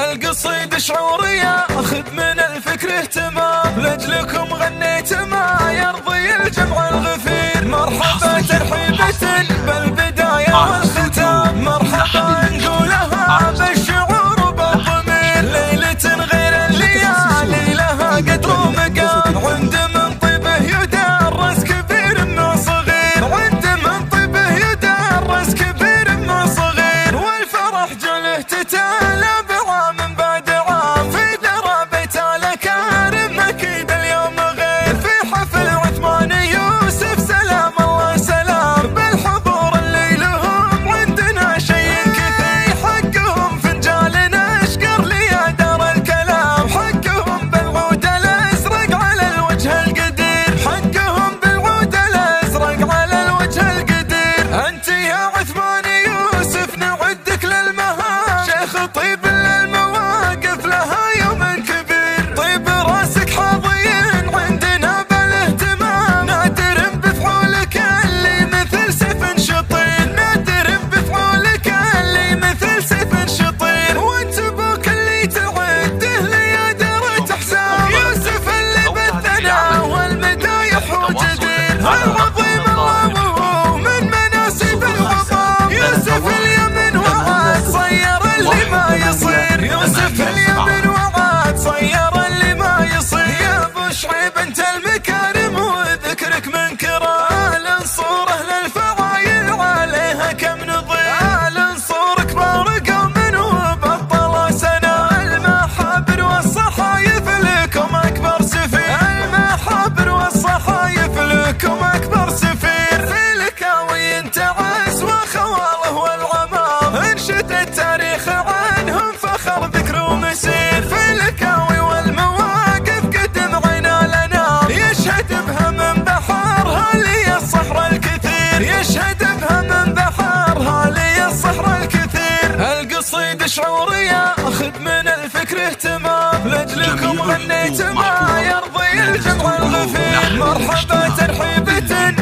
القصيدة شعورية أخذ من الفكر اهتمام، لأجلكم غنيت ما يرضي الجمع الغفير. مرحبا ترحيبة بالبداية والختام، مرحبا نقولها بالشعور وبالضمير. ليلة غير الليالي لها قدر ومقام، عند من طيبه يدرس كبير مع صغير، عند من طيبه يدرس كبير مع صغير. والفرح جله تتالى بعام بعد عام، في درى بيت الأكارم أكيد اليوم غير. في حفل عثمان يوسف سلام الله سلام، بالحضور اللي لهم عندنا شيء كثير. حقهم فنجال أشقر لي دار الكلام، حقهم بالعود الأزرق على الوجه القدير، حقهم بالعود الأزرق على الوجه القدير. أنت يا عثمان يوسف نعدك للمهام، شيخ طيب للمواقف لها يوم كبير. طيب راسك حاضين عندنا بالاهتمام، نادر بفعولك اللي مثل سيف شطير، نادر بفعولك اللي مثل سيف شطير. وانت ابوك اللي تعده لي دارة حسام، يوسف اللي بالثناء والمدايح وجدير. العظيم الله وهو من مناسب العظام، يوسف اليمن وعاد صير اللي ما يصير، يوسف اليمن وعاد صير اللي ما يصير. يا ابو شعيب انت المكارم وذكرك من كرام، الانصور اهل الفضايل عليها كم نظير. الانصور كبار قوم وبطل سنة، المحابر والصحايف لكم اكبر سفير، المحابر والصحايف لكم اكبر سفير. في الكاوي انتعس وخواله والعمام، انشد التاريخ عنهم فخر ذكر ومسير. في الكاوي والمواقف قدم عنا لنا، يشهد بها من بحرها لي الصحر الكثير، يشهد بها من بحرها لي الصحر الكثير. القصيدة شعورية أخذ من الفكر اهتمام، لأجلكم غنيت ما يرضي الجمع الغفير. مرحبا ترحيبة